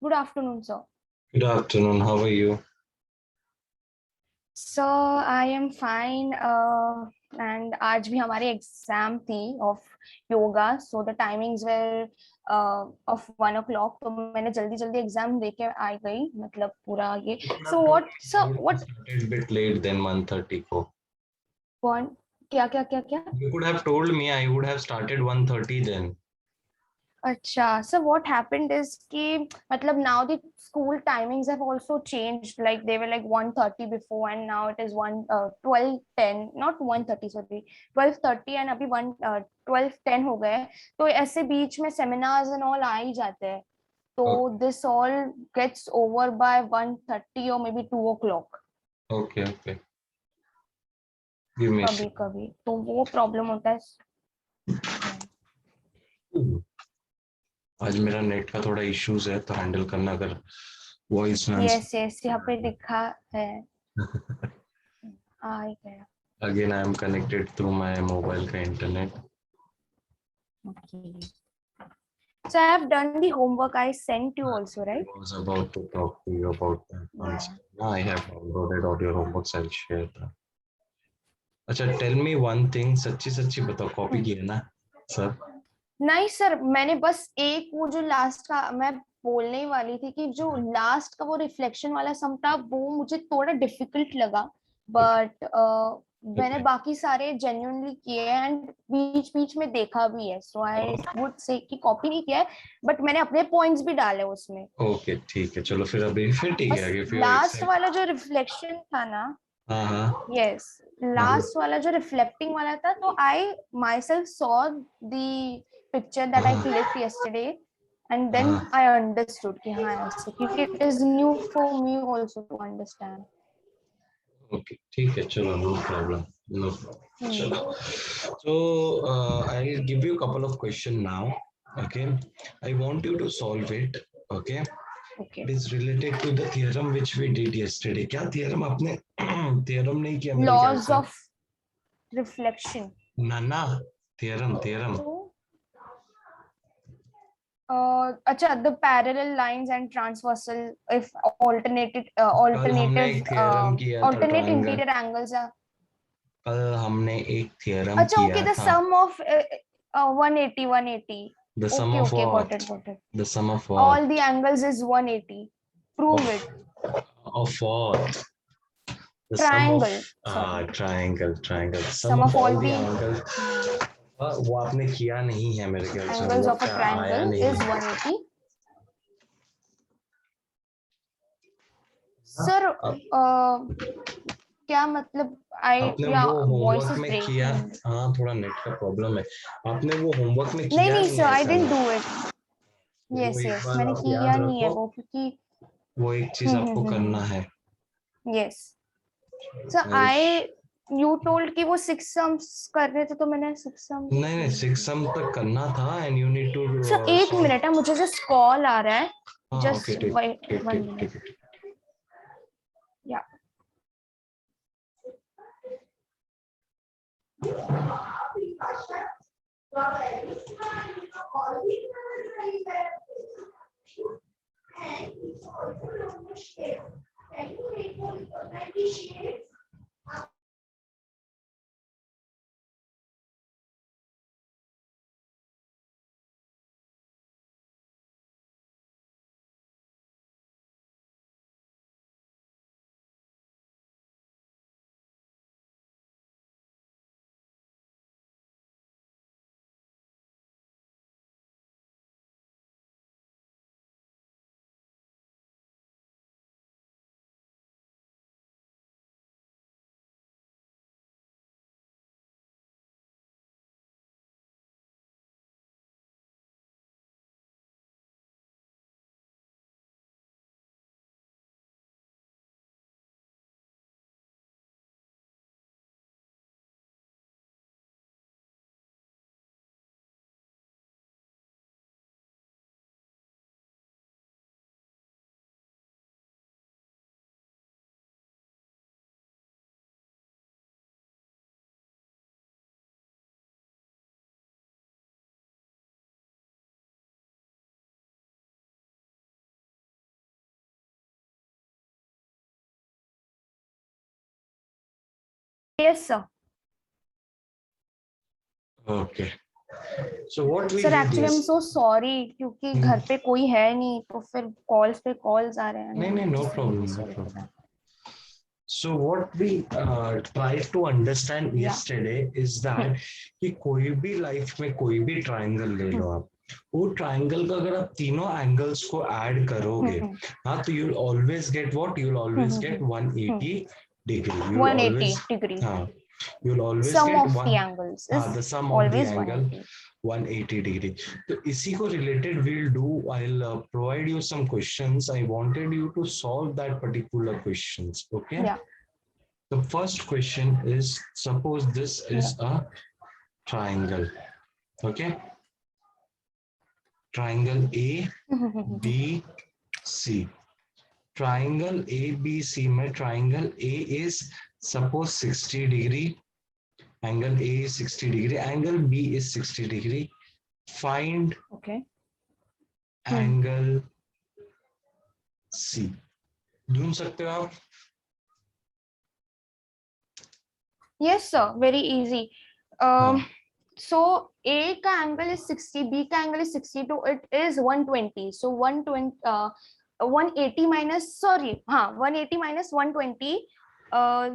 Good afternoon, sir. Good afternoon. How are you? So I am fine. And आज भी हमारी exam थी of yoga. So the timings were of 1 o'clock. तो मैंने जल्दी जल्दी एग्जाम देके आ गई. मतलब पूरा ये. So what? So what? Started a bit late than 1:30 को. One? क्या क्या क्या क्या? You could have told me. I would have started 1:30 then. अच्छा, so what happened is कि मतलब now the school timings have also changed, like they were like 1:30 before and now it is 12:10, not 1:30 sorry 12:30 and अभी 12:10 हो गए. तो ऐसे बीच में seminars and all आ ही जाते हैं. तो this all gets over by 1:30 or maybe 2 o'clock. Okay, okay. Give me a कभी कभी तो वो प्रॉब्लम होता है. आज मेरा नेट का थोड़ा इश्यूज है तो हैंडल करना अगर वॉइस में. यस यस यहाँ पे लिखा है. आ ही गया. Again, I am connected through my mobile ka internet. Okay. So I have done the homework I sent you also, right? I was about to talk to you about that. Yeah. I have downloaded all your homeworks. I'll share that. अच्छा, tell me one thing. सच्ची सच्ची बताओ, copy किया ना sir? नहीं sir, मैंने बस एक वो जो लास्ट का मैं बोलने ही वाली थी कि जो लास्ट का वो रिफ्लेक्शन वाला सम था वो मुझे थोड़ा डिफिकल्ट लगा. बट मैंने बाकी सारे जेन्युइनली किए एंड बीच बीच में देखा भी है. सो आई वुड से कि कॉपी नहीं किया है बट मैंने अपने पॉइंट्स भी डाले उसमें. ओके ठीक है, चलो फिर अभी फिर ठीक है. आगे फिर लास्ट वाला जो रिफ्लेक्शन था ना. हाँ. यस, लास्ट वाला जो रिफ्लेक्टिंग वाला था तो I myself saw the picture that I clicked yesterday and then I understood कि हाँ ऐसे, क्योंकि it is new for me also to understand. Okay ठीक है, चलो नो प्रॉब्लम, नो प्रॉब्लम. चलो, so I'll give you a couple of question now. Okay, I want you to solve it. Okay. Okay. It is related to the theorem which we did yesterday. क्या theorem आपने theorem नहीं किया मेरे ख्याल Laws से? of reflection. ना theorem. अच्छा, the parallel lines and transversal if alternative कल हमने एक theorem किया था alternate triangle. interior angles are. कल हमने एक theorem अच्छा, किया okay, the था. sum of 180. The sum of Okay, what? got it. The sum of what? All the angles is 180. Prove it. Of what? The Triangle. triangle. Sum of all the angles. वो आपने किया नहीं है मेरे ख्याल से. angles of a triangle is 180. Sir, क्या मतलब आपने वो होमवर्क में किया. हाँ, थोड़ा नेट का प्रॉब्लम है. आपने वो होमवर्क में किया नहीं sir, I didn't do it. Yes मैंने किया नहीं है वो, क्योंकि वो एक चीज आपको करना है. यस सर, यू टोल्ड कि वो 6 सम्स कर रहे थे तो मैंने 6 सम्स. नहीं 6 सम तक करना था and you need to. Sir एक मिनट है, मुझे जस्ट कॉल आ रहा है. जस्ट ठीक. 1 मिनट. या Yes, sir. Okay. So what we Sir, did actually, I'm is, so sorry क्योंकि घर पे कोई है नहीं तो फिर calls पे calls आ रहे हैं. नहीं नहीं, no Just really problem, no sorry for problem. that. So what we tried to understand Yeah. yesterday is that कि कोई भी लाइफ में कोई भी ट्राइंगल ले लो आप, वो ट्राइंगल का अगर आप तीनों एंगल्स को ऐड करोगे, हाँ, तो you'll always get what? You'll always get 180 degree. You'll 180 always, degree. हाँ, you'll always Sum get of one, the angles हाँ, is the sum of the always angle 180. 180 degree. तो इसी को related we'll do. I'll provide you some questions. I wanted you to solve that particular questions. Okay. Yeah. The first question is, suppose this is a triangle. Okay. Triangle A, B, C. Triangle A, B, C में triangle A is suppose 60 degree. Angle A is 60 degree. Angle B is 60 degree. Find Okay. angle C. ढूंढ सकते हो आप? Yes, sir. Very easy. So A का angle is 60, B का angle is 62. It is 120. So 120, 180 minus, sorry, 180 minus 120.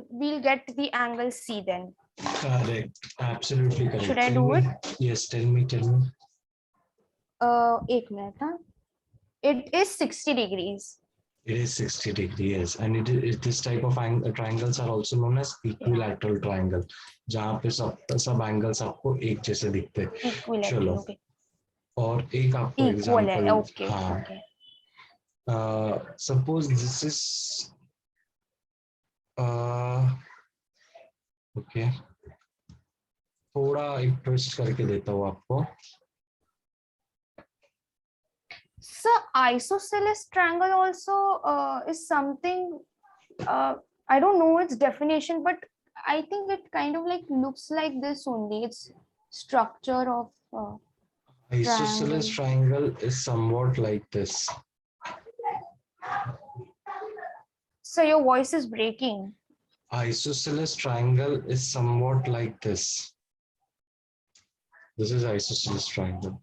We'll get the angle C then. Correct. Absolutely correct. Should I Tell do me. it? Yes, tell me, tell me. एक minute हाँ. It is 60 degrees. It is 60 degree, yes. And this type of triangles are also known as equilateral triangle, जहाँ पे सब angles आपको एक जैसे दिखते हैं. Equilateral. चलो. Okay. और एक आपको Equal है. example. Okay. हाँ. Okay. Suppose this is okay. थोड़ा एक twist करके देता हूँ आपको. So isosceles triangle also is something, I don't know its definition, but I think it kind of like looks like this only. It's structure of Isosceles triangle is somewhat like this. So your voice is breaking. Isosceles triangle is somewhat like this. This is isosceles triangle.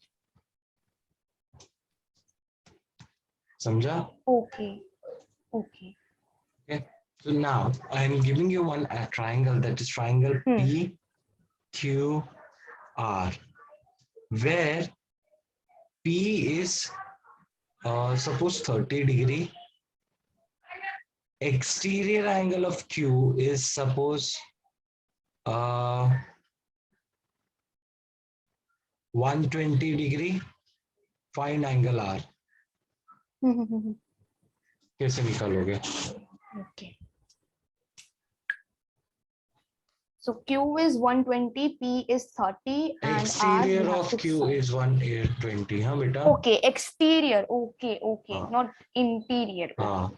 Samjha? Okay. Okay. Okay. So now I am giving you one triangle, that is triangle PQR, where P is suppose 30 degree. Exterior angle of Q is suppose 120 degree. Find angle R. कैसे निकालोगे? Okay. So Q is 120, P is 30, and Exterior R of Q is 120. हाँ बेटा? Okay, exterior. Okay, okay, not interior. हाँ.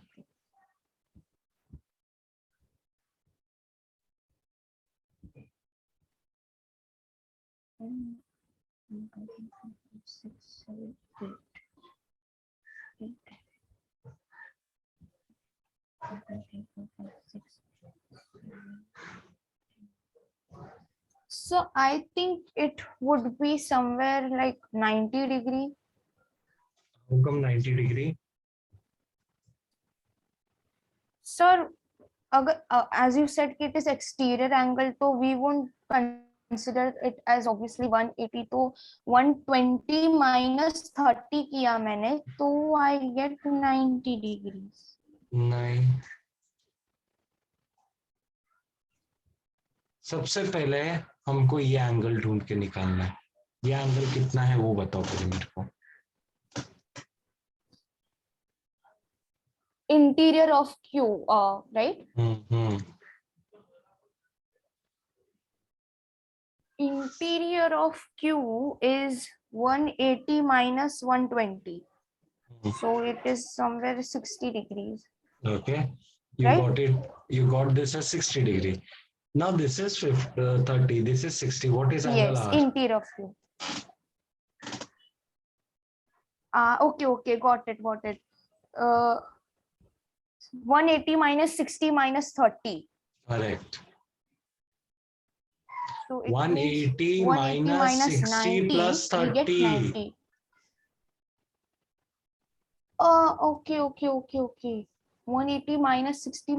So I think it would be somewhere like 90 degree. How come 90 degree? Sir, as you said, it is exterior angle, so we won't consider it as obviously 180. तो 120 minus 30 किया मैंने, तो I get 90 degrees. 9. सबसे पहले हमको ये angle ढूंढ के निकालना है. ये एंगल कितना है वो बताओ पहले मेरे को. Interior of Q, right? Interior of Q is 180 minus 120. So it is somewhere 60 degrees. Okay. You right? got it. You got this as 60 degree. Now this is 30. This is 60. What is angle Yes, R? interior of Q. Okay, got it. 180 minus 60 minus 30. Correct. So it 180 means 180 minus minus 60 90, plus we get 30. 90. Okay, okay, okay, okay. 180 minus 60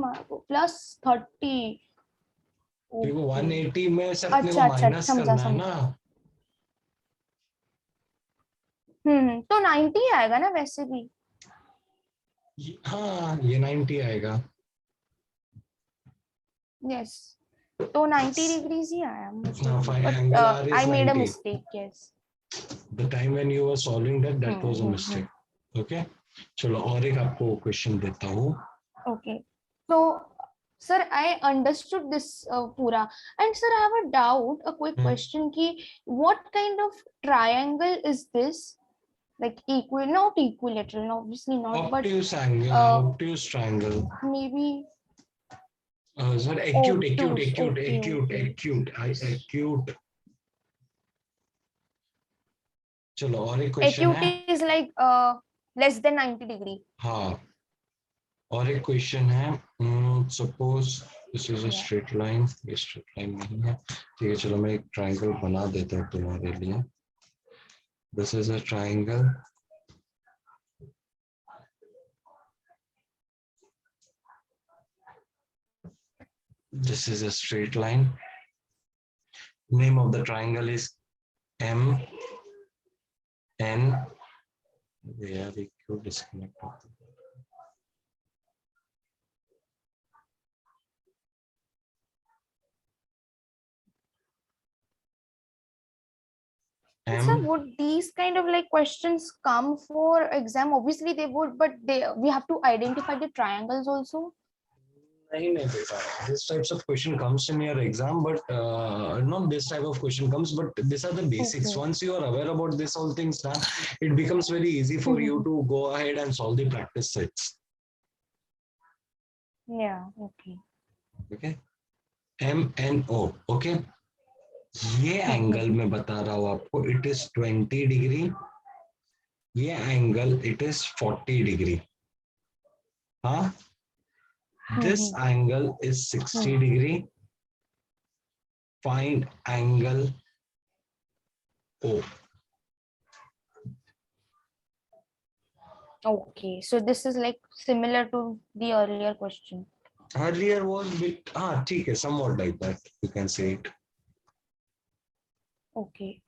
plus 30. देखो Okay. 180 में से अपने को अच्छा अच्छा minus समझा करना है समझा। ना। तो 90 आएगा ना वैसे भी। हाँ ये 90 आएगा। यस, तो 90 डिग्रीज ही आया मुझे Now भी, but angle R is I made a 90. Mistake. Yes. The time when you were solving that was a mistake. Okay. चलो और एक आपको क्वेश्चन देता हूँ। Okay. So, sir, I understood this pura. And sir, I have a doubt, a quick question ki what kind of triangle is this? Like equal, not equilateral, obviously not, Obtuse angle, but obtuse triangle. maybe Sir, acute, acute, obtuse. acute, Okay, acute, okay. acute, acute. चलो और एक question है। Acute is like less than 90 degree. हाँ और एक question है। Suppose this is a straight line, ये straight line नहीं है, ठीक है चलो मैं एक ट्रायंगल बना देता हूँ तुम्हारे लिए। This is a triangle, this is a straight line. Name of the triangle is MNA. Where we could disconnect. Sir, would these kind of like questions come for exam? Obviously they would, but we have to identify the triangles also. नहीं बेटा, this types of question comes in your exam, but not this type of question comes, but these are the basics. Okay. Once you are aware about this all things now, it becomes very easy for you to go ahead and solve the practice sets. Yeah, okay. Okay, MNO. Okay, ये angle मैं बता रहा हूँ आपको, it is 20 degree, ये angle it is 40 degree. हाँ, this angle is 60 degree. Find angle O. Okay, so this is like similar to the earlier question. Earlier was bit ठीक है, somewhat like that you can say it. Okay.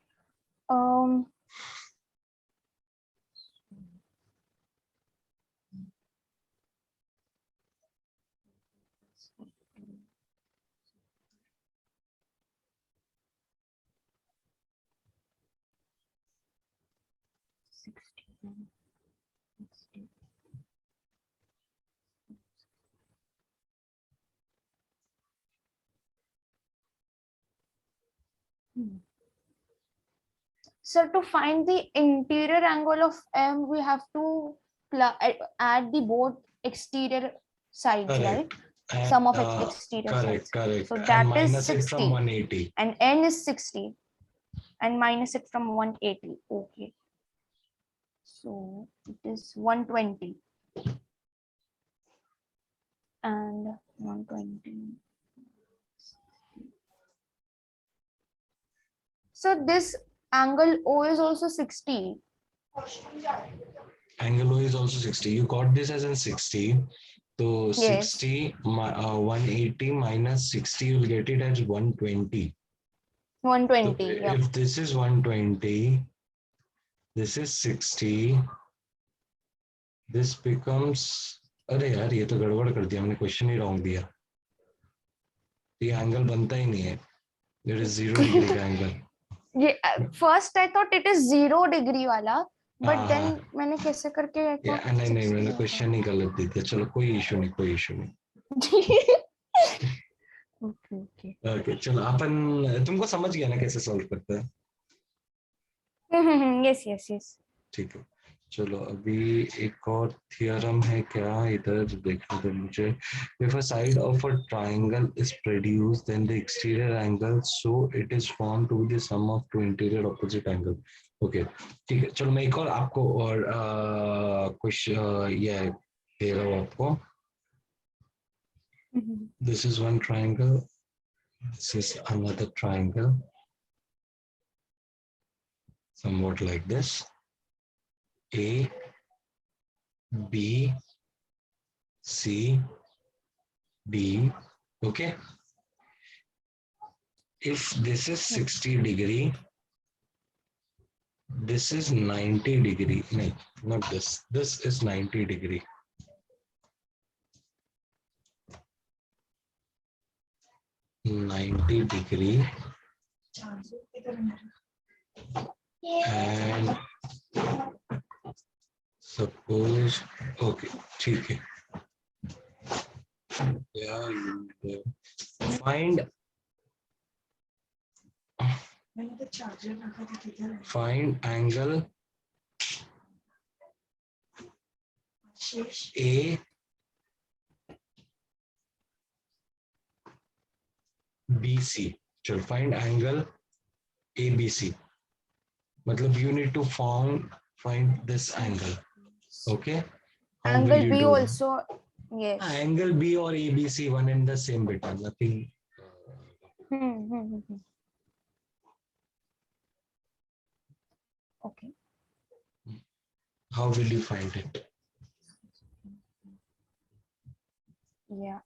So to find the interior angle of M, we have to add the both exterior sides, Correct. right? And, Sum of exterior correct, sides. correct. So And that is minus it 60. from 180. And N is 60. And minus it from 180. Okay. So it is 120. And 120. So this angle O is also 60. Angle O is also 60. You got this as in 60. So Yes. 60, 180 minus 60, you'll get it as 120. 120. So Yeah. if this is 120, this is 60, this becomes, अरे यार ये तो गड़बड़ कर दिया मैंने, question ही wrong दिया, ये एंगल बनता ही नहीं है, इट इज 0 डिग्री का एंगल। ये first I thought it is 0 degree वाला, बट देन मैंने कैसे करके नहीं नहीं मैंने क्वेश्चन ही गलत दे दिया, चलो कोई इशू नहीं, कोई इशू नहीं। ओके ओके ओके चलो अपन, तुमको समझ गया ना कैसे सॉल्व करते हैं? यस यस यस ठीक है चलो अभी एक और थियरम है क्या, इधर देखने दो मुझे। If a side of a triangle is produced then the exterior angle so it is form to be the sum of two interior opposite angle. Okay ठीक है चलो मैं एक और आपको और क्वेश्चन ये दे रहा हूँ आपको। This is one triangle, This is another triangle, somewhat like this. A, B, C, D. Okay. If this is 60 degree, this is 90 degree. No, not this. This is 90 degree. And suppose, okay, ठीक है. Yeah, find angle A BC. So find angle ABC. मतलब you need to find this angle. Okay. How will Angle you B do? also, yes. Angle B or ABC, one and the same beta. Nothing. Okay. How will you find it? Yeah.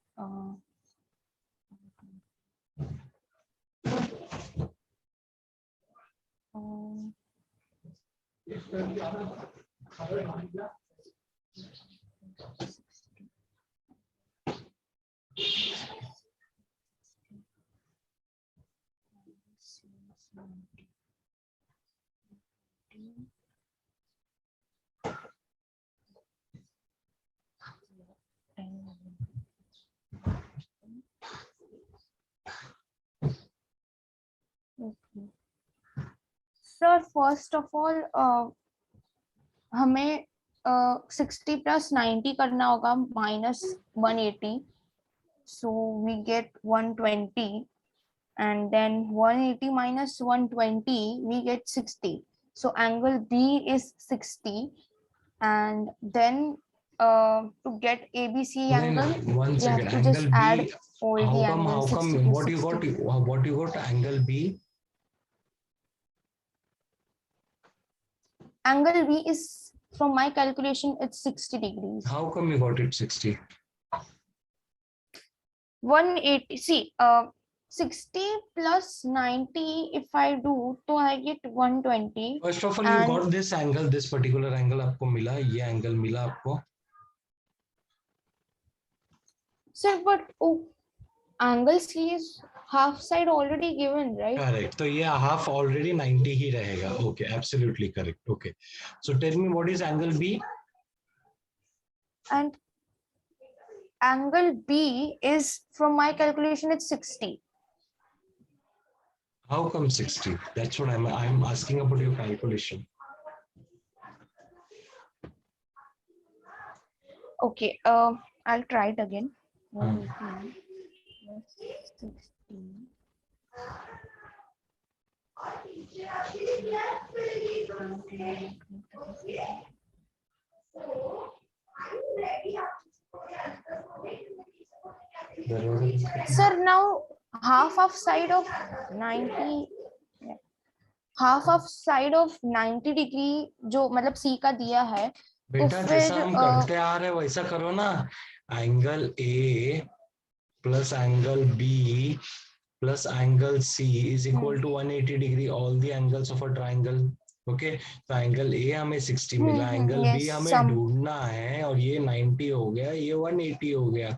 Okay. Sir, first of all, हमें 60 plus 90 करना होगा minus 180, so we get 120, and then 180 minus 120 we get 60. So angle B is 60, and then to get ABC angle, one we have second. to just Angle add B. all the angles. 60 plus What you 60. got? What you got? Angle B. Angle B is, from my calculation, it's 60 degrees. How come you got it 60? 180. See, 60 plus 90, if I do, so I get 120. First of all, you got this angle, this particular angle आपको मिला, ये angle मिला आपको. Sir, but angle C is half side already given, right? Correct. So yeah, half already 90 ही रहेगा. Okay, absolutely correct. Okay. So tell me, what is angle B? And angle B is, from my calculation, it's 60. How come 60? That's what I'm asking about your calculation. Okay, I'll try it again. 180 plus 60. Sir, now half of side of 90, half of side of 90 degree जो मतलब C का दिया है, बेटा जैसा हम करते आ रहे वैसा करो ना. Angle A plus angle B plus angle C is equal to 180 degree. All the angles of a triangle. Okay, तो एंगल A हमें 60 मिला, एंगल B हमें ढूंढना है, और ये 90 हो गया, ये 180 हो गया.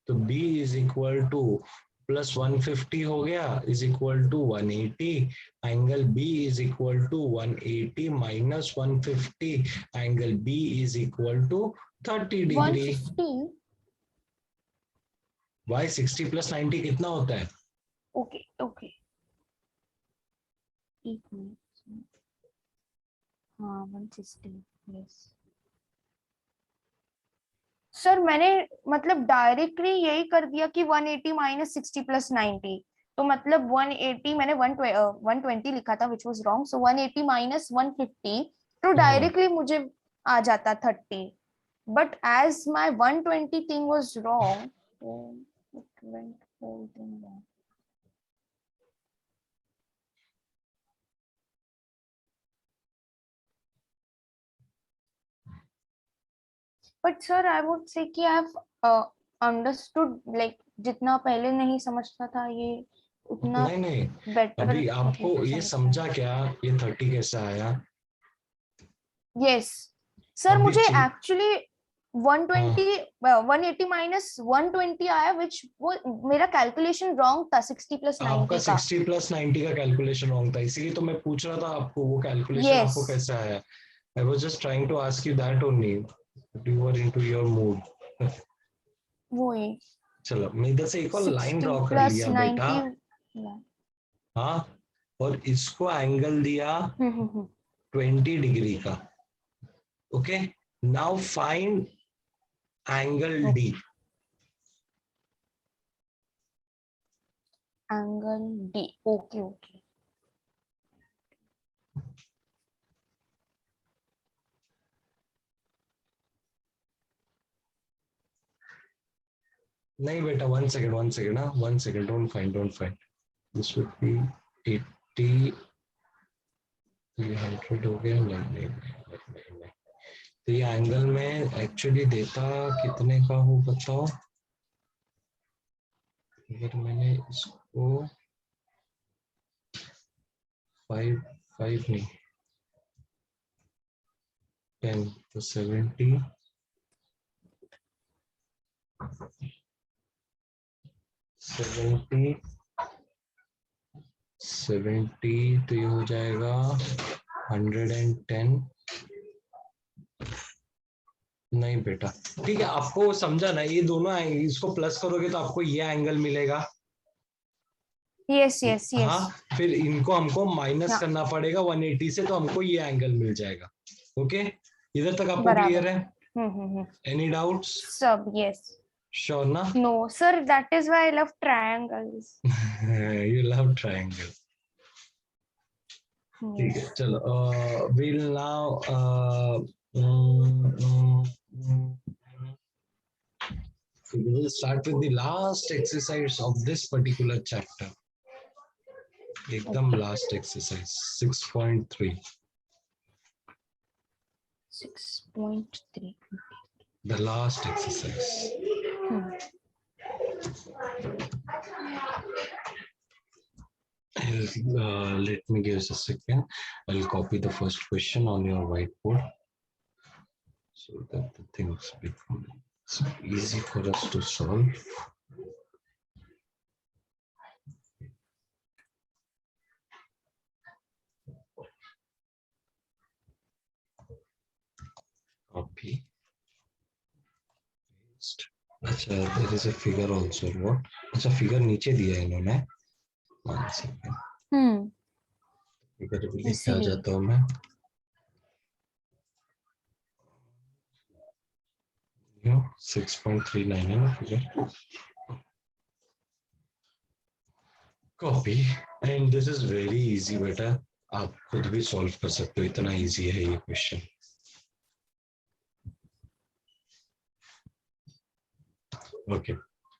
तो B is equal to plus 150 हो गया is equal to 180. Angle B is equal to 180 minus 150. Angle B is equal to 30 degree. 150. Why 60 plus 90 कितना होता है? Okay, okay. हाँ 160. Yes. सर मैंने मतलब डायरेक्टली यही कर दिया कि 180 माइनस 60 प्लस 90, तो मतलब 180 मैंने 120 लिखा था which was wrong, so 180 minus 150, तो डायरेक्टली मुझे आ जाता 30, but as my 120 thing was wrong, so it went whole thing wrong. But sir I would say कि आई हैव अंडरस्टूड लाइक जितना पहले नहीं समझता था ये उतना नहीं नहीं, बेटर अभी आपको मतलब ये समझता समझा है. क्या, ये 30 कैसे आया? यस सर अभी मुझे एक्चुअली 120 हाँ 180 माइनस 120 आया विच वो मेरा कैलकुलेशन रॉन्ग था 60 प्लस आपका 90 का. 60 प्लस 90 का कैलकुलेशन रॉन्ग था, इसीलिए तो मैं पूछ रहा था आपको वो कैलकुलेशन यस आपको कैसे आया। I was just trying to ask you that only, you were into your mood. वही चलो मैं इधर से एक और लाइन 60 ड्रॉ कर प्लस लिया बेटा। 90. हाँ, और इसको एंगल दिया हम्म. 20 डिग्री का। Okay, now find angle D. Angle D. Okay okay. नहीं बेटा, वन सेकेंड, हाँ 1 second, don't find this would be 80, 300 हो गया। नहीं। तो ये एंगल में एक्चुअली देता कितने का हो बताओ। अगर मैंने इसको 5 5 नहीं 10 तो 70 70 70 तो ये हो जाएगा 110। नहीं बेटा, ठीक है, आपको समझा ना, ये दोनों इसको प्लस करोगे तो आपको ये एंगल मिलेगा। यस यस हाँ, यस. फिर इनको हमको माइनस हाँ करना पड़ेगा 180 से, तो हमको ये एंगल मिल जाएगा। ओके, इधर तक आपको बराबर. क्लियर है? हम्म. Any doubts? सब यस. श्योर ना? No sir that is why I love triangles. You love triangle. ठीक है, यस. चलो will now we will start with the last exercise of this particular chapter. एकदम last exercise 6.3, 6.3. the last exercise. Let me give us a second. I'll copy the first question on your whiteboard so that the things become easy for us to solve. Copy. Paste. अच्छा, there is a figure also. What? अच्छा, figure नीचे दिया है इन्होंने. One second. Figure भी लेके आ जाता हूँ मैं. 6.39 है ना figure. Copy. And this is very easy बेटा, आप खुद भी solve कर सकते हो, इतना easy है ये question. Okay.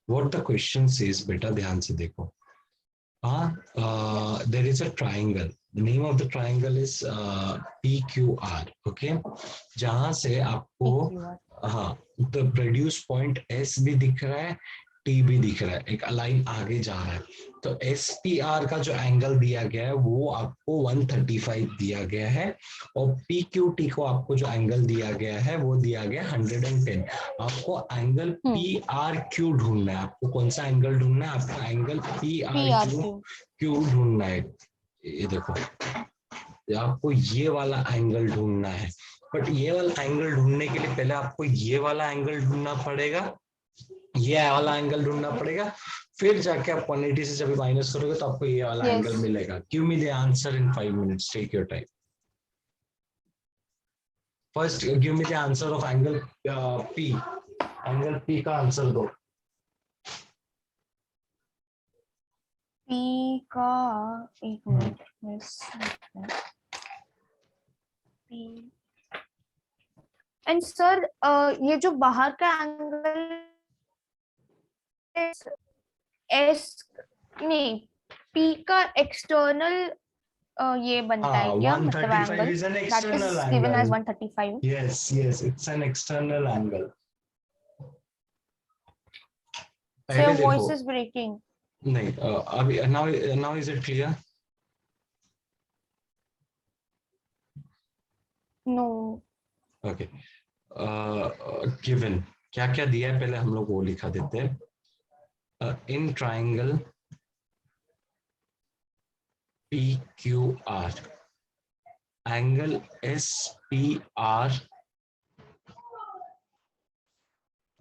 What the question says, बेटा ध्यान से देखो. There is a triangle. The name of the triangle is PQR. Okay. जहां से आपको हाँ the produce point S भी दिख रहा है, T भी दिख रहा है, एक लाइन आगे जा रहा है. तो SPR का जो एंगल दिया गया है वो आपको 135 दिया गया है, और PQT को आपको जो एंगल दिया गया है वो दिया गया 110. आपको एंगल PRQ ढूंढना है. आपको कौन सा एंगल ढूंढना है? आपको एंगल PRQ ढूंढना है. ये देखो, आपको ये वाला एंगल ढूंढना है, बट ये वाला एंगल ढूंढने के लिए पहले आपको ये वाला एंगल ढूंढना पड़ेगा, ये वाला एंगल ढूंढना पड़ेगा, फिर जाके आप 180 से जब माइनस करोगे तो आपको ये वाला एंगल मिलेगा. Give me the answer in 5 minutes. Take your time. First give me the answer of angle P. Angle P का आंसर दो. P का एक मिनट. एंड सर ये जो बाहर का एंगल एस नहीं P का एक्सटर्नल ये बनता है क्या, मतलब 135 angle is an that is external given as angle. 135. Yes, it's an external angle. So पहले your देखो, voice is breaking. नहीं अभी now is it clear? No. Okay. Given क्या क्या दिया है पहले हम लोग वो लिखा देते हैं. In triangle PQR, angle SPR.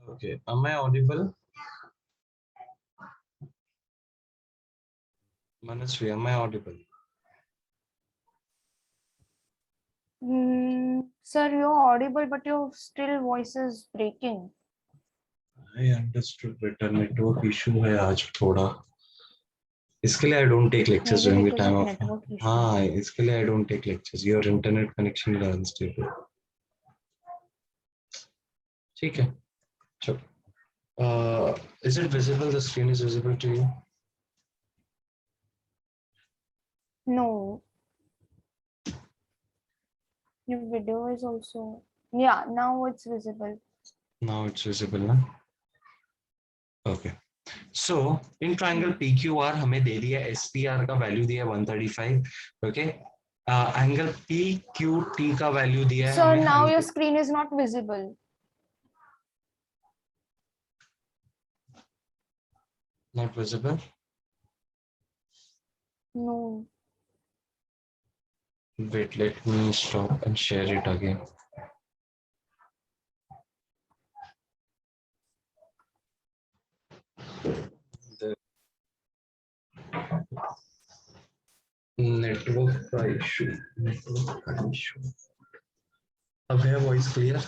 Okay, am I audible? Manasvi, am I audible? Sir, you're audible, but your still voice is breaking. I understood better. Network issue है आज थोड़ा. इसके लिए I don't take lectures Maybe during the because time of of. network issue. हाँ, इसके लिए I don't take lectures. Your internet connection is unstable. ठीक है. चलो. Is it visible? The screen is visible to you? No. Your video is also. Yeah, now it's visible. Now it's visible, ना? Okay. So in triangle PQR हमें दे दिया SPR का value दिया 135. Okay. Angle PQT का value दिया है Sir, हमें. now your screen is not visible. Not visible. No. Wait, let me stop and share it again. The network का issue. Network का issue. अब है voice clear?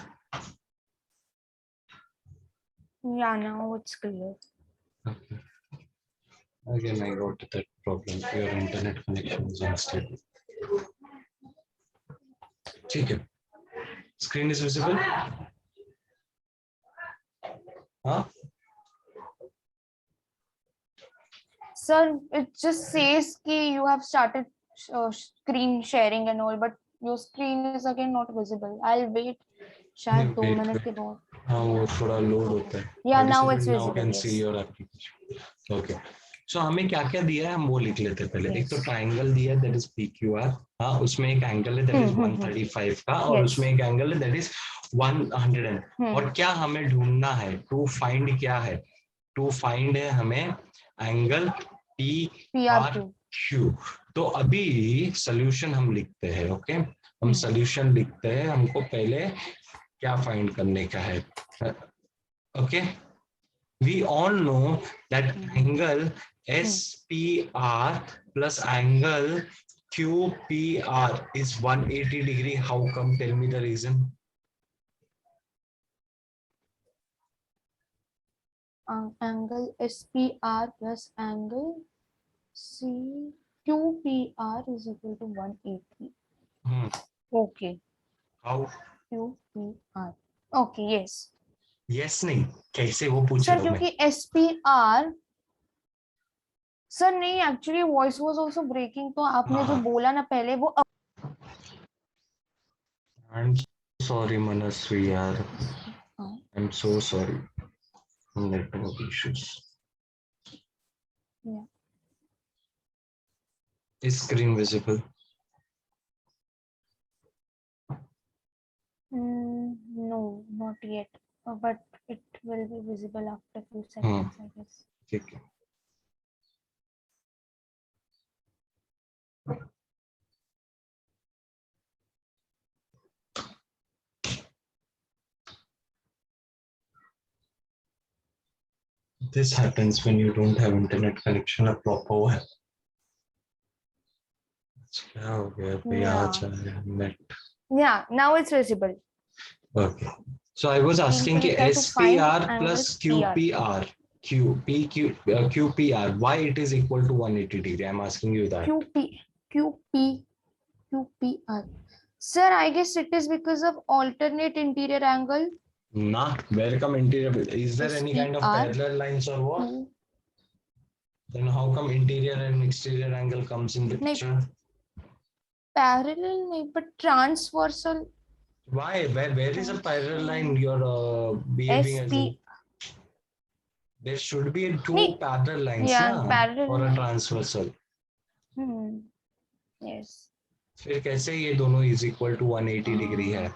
Yeah, now it's clear. Okay. Again, I got that problem. Your internet connection is unstable. ठीक है. Screen is visible? Huh? Sir, it just says कि you have started screen sharing and all, but your screen is again not visible. I'll wait. शायद 2 minute के बाद. हाँ, वो थोड़ा load होता है. Yeah, now it's Now visible. can Yes. see your application. Okay. So हमें क्या क्या दिया है हम वो लिख लेते हैं पहले. एक तो ट्राइंगल दिया है that is PQR. हाँ, उसमें एक एंगल है that is 135 का और उसमें एक एंगल है that is 100. और क्या हमें ढूंढना है? To find क्या है? To find है हमें एंगल PRQ. तो अभी सोल्यूशन हम लिखते हैं. ओके, हम सोल्यूशन लिखते हैं. हमको पहले क्या फाइंड करने का है. Okay, we all know that angle SPR plus angle QPR is 180 degree. How come? Tell me the reason. Angle SPR plus angle QPR is equal to 180. Okay. How? QPR. Okay, yes. Yes नहीं, कैसे वो पूछ sir रहा हूँ मैं. क्योंकि SPR sir नहीं, actually voice was also breaking, तो आपने जो बोला ना पहले वो. I'm sorry Manasvi यार. I'm so sorry. Network issues. Yeah. Is screen visible? No, not yet. But it will be visible after few seconds, I guess. ठीक है. This happens when you don't have internet connection a proper one. क्या हो गया भाई आज net. Yeah, now it's visible. Okay. So I was asking कि SPR plus QPR, QPR, why it is equal to 180 degree? I'm asking you that. QPR. Sir, I guess it is because of alternate interior angle. Nah, where come interior? Is there any kind of parallel lines or what? Then how come interior and exterior angle comes in the picture? parallel nahi, but transversal. Why? Where is a parallel line? You're behaving as if SP. there should be two Nahi, parallel lines, yeah, na, for a parallel. transversal. Yes. फिर कैसे ये दोनों is equal to 180 degree है?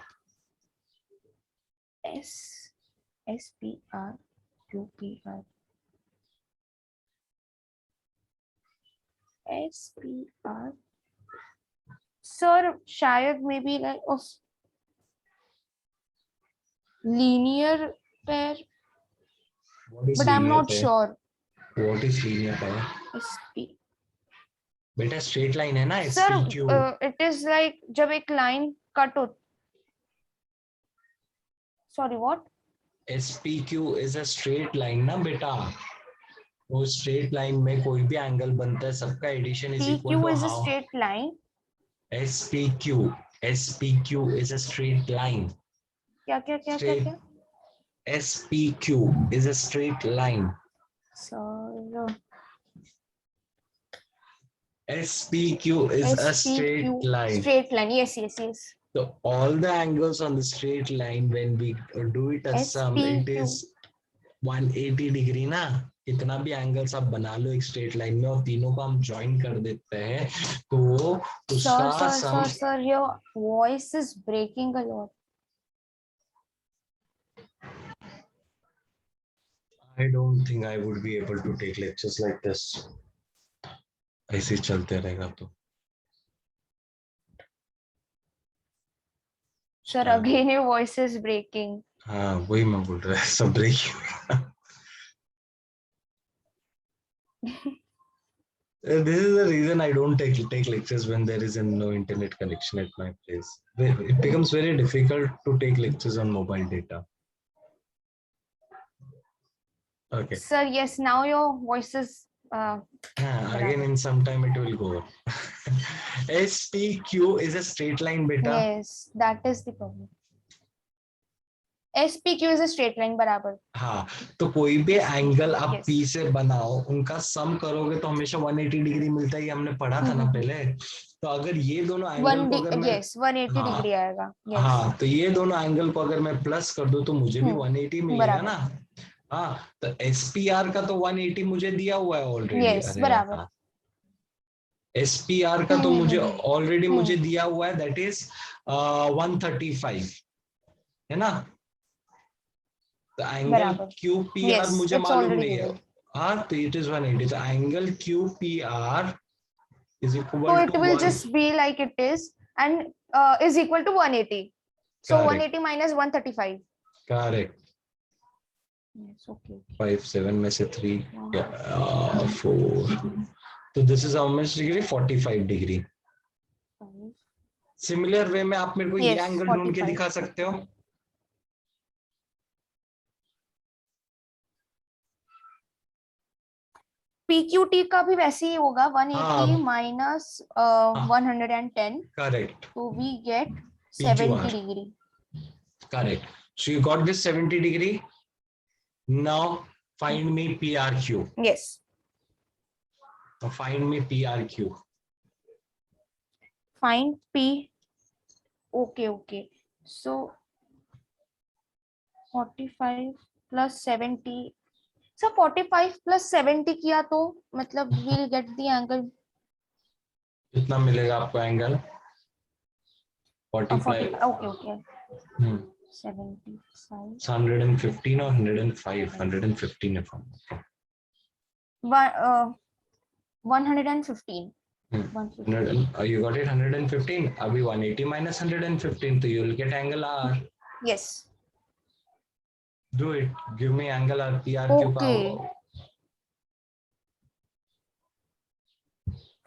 SPR QPR. SPR. Sir, शायद maybe like of linear pair, What is but I'm linear not pair? sure. What is linear pair? SP. बेटा straight line है ना, Sir, SPQ. it is like जब एक line cut हो. Sorry, what? SPQ is a straight line ना बेटा. वो straight line में कोई भी angle बनता है, सबका addition is equal PQ to is a how? straight line. SPQ is a straight line. क्या? SPQ is a straight line. Sir, SPQ is a straight SPQ line. straight line. Yes. So all the angles on the straight line, when we do it as sum, it SPQ. is 180 degree ना. कितना भी angles आप बना लो एक straight line में और तीनों को हम ज्वाइन कर देते हैं तो उसका सम. Sir, your voice is breaking a lot. I don't think I would be able to take lectures like this. ऐसे चलते रहेगा तो. Sir, again your voice is breaking. हाँ वही मैं बोल रहा है, सब break. This is the reason I don't take lectures when there is no internet connection at my place. It becomes very difficult to take lectures on mobile data. Okay. Sir, yes, now your voice is again in some time it will go. SPQ is a straight line beta. Yes, that is the problem. SPQ is a straight line बराबर. हाँ, तो कोई भी angle आप Yes. P से बनाओ, उनका सम करोगे तो हमेशा 180 डिग्री मिलता है, ये हमने पढ़ा था ना पहले. तो अगर ये दोनों एंगल को अगर मैं 180 डिग्री आएगा. Yes. हाँ, तो ये दोनों एंगल को अगर मैं प्लस कर दूं तो मुझे भी 180 मिलेगा ना. हाँ, तो SPR का तो 180 मुझे दिया हुआ है ऑलरेडी. Yes, बराबर. SPR का तो मुझे ऑलरेडी मुझे दिया हुआ है, दैट इज 135 है ना. तो एंगल QPR मुझे मालूम नहीं है. हाँ, तो it is 180. तो angle QPR is equal to. So it will just be like it is and is equal to 180. So Correct. 180 minus 135. Correct. Yes, okay. 5, 7 में से 3, 4. तो this is how much degree? 45 degree. Similar way में आप मेरे को ये angle ढूंढ के दिखा सकते हो. PQT का भी वैसे ही होगा 180 minus 110. Correct. So we get 70 degree. Correct. So you got this 70 degree. Now find me PRQ. Yes. Now find me PRQ. Find P. Okay. So 45 plus 70. So 45 plus 70 किया तो मतलब we'll get the angle. कितना मिलेगा आपको angle? 45. Okay. 75. 115 or 105. 115 if I'm okay. 115. 100, you got it 115. अभी 180 minus 115, so you will get angle R. Yes. Do it. Give me angle R, PRQ. Okay.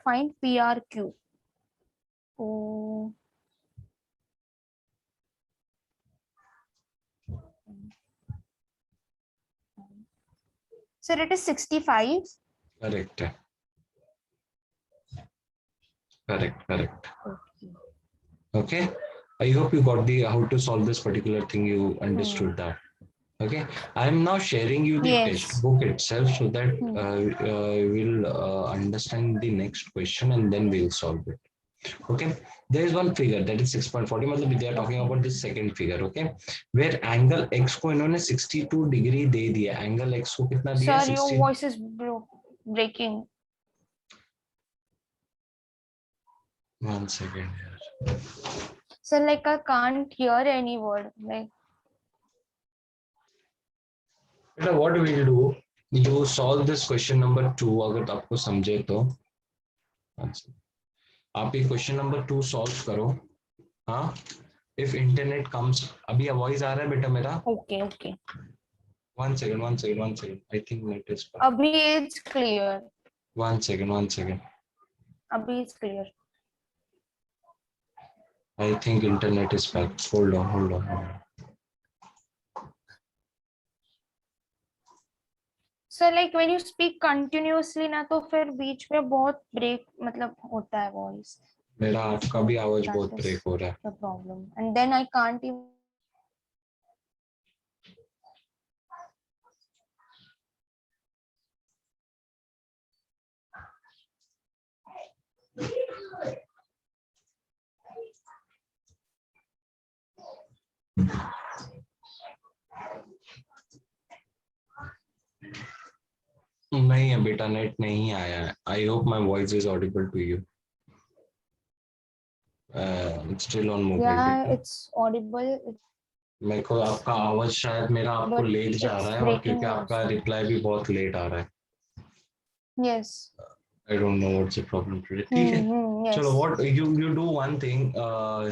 Find PRQ. Oh. Sir, it is 65. Correct. Correct. Okay. I hope you got the how to solve this particular thing. You understood that. Okay. I am now sharing you the textbook itself so that we'll understand the next question and then we'll solve it. Okay, there is one figure that is 6.40, मतलब they are talking about this second figure, okay, where angle x को इन्होंने 62 degree दे दिया, angle x को कितना दिया? Sir, your 60. voice is breaking. One second here. Sir, like I can't hear any word. Like, what we'll do, you solve this question number 2 अगर आपको समझे तो. आप ये क्वेश्चन नंबर 2 सॉल्व करो. हाँ, if internet comes, अभी वॉइस आ रहा है बेटा मेरा? okay, okay. One second. I think net is back. Abhi it's clear. One second. Abhi it's clear. I think internet is back. Hold on. So like when you speak continuously ना तो फिर बीच में बहुत break मतलब होता है voice. मेरा आपका भी आवाज That बहुत is ब्रेक हो रहा है. the problem. And then I can't even. नहीं है बेटा, नेट नहीं आया है. I hope my voice is audible to you. It's still on mobile. Yeah, it's audible. मेरे को आपका आवाज शायद मेरा आपको But लेट जा it's रहा है, और breaking क्योंकि आपका also. रिप्लाई भी बहुत लेट आ रहा है. Yes. I don't know what's the problem today. ठीक है, Yes. चलो what you do one thing,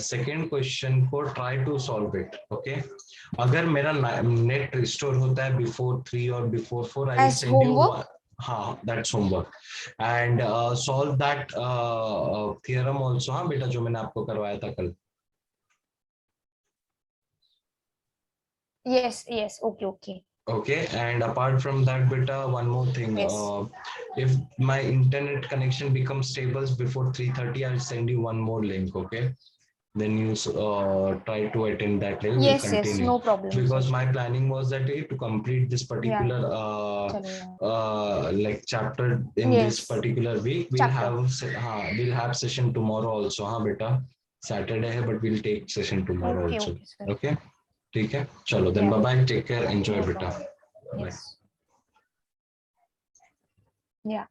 second question को try to solve it, okay? अगर मेरा नेट रिस्टोर होता है before 3 or before 4, I will As send you homework? one. हाँ, that's homework. And solve that theorem also, हाँ बेटा, जो मैंने आपको करवाया था कल. Yes. Okay. Okay, and apart from that, beta, one more thing. Yes. If my internet connection becomes stable before 3:30, I'll send you one more link, okay? Then you try to attend that link. We'll Yes, continue. no problem. Because Sir. my planning was that to complete this particular Chalo. like chapter in this Yes. particular week. We'll have session tomorrow also, हाँ बेटा. Saturday है, but we'll take session tomorrow Okay, also. okay, sir. Okay? ठीक है, चलो then Yeah. bye bye, take care, enjoy No बेटा. problem. Bye. Yes. Yeah.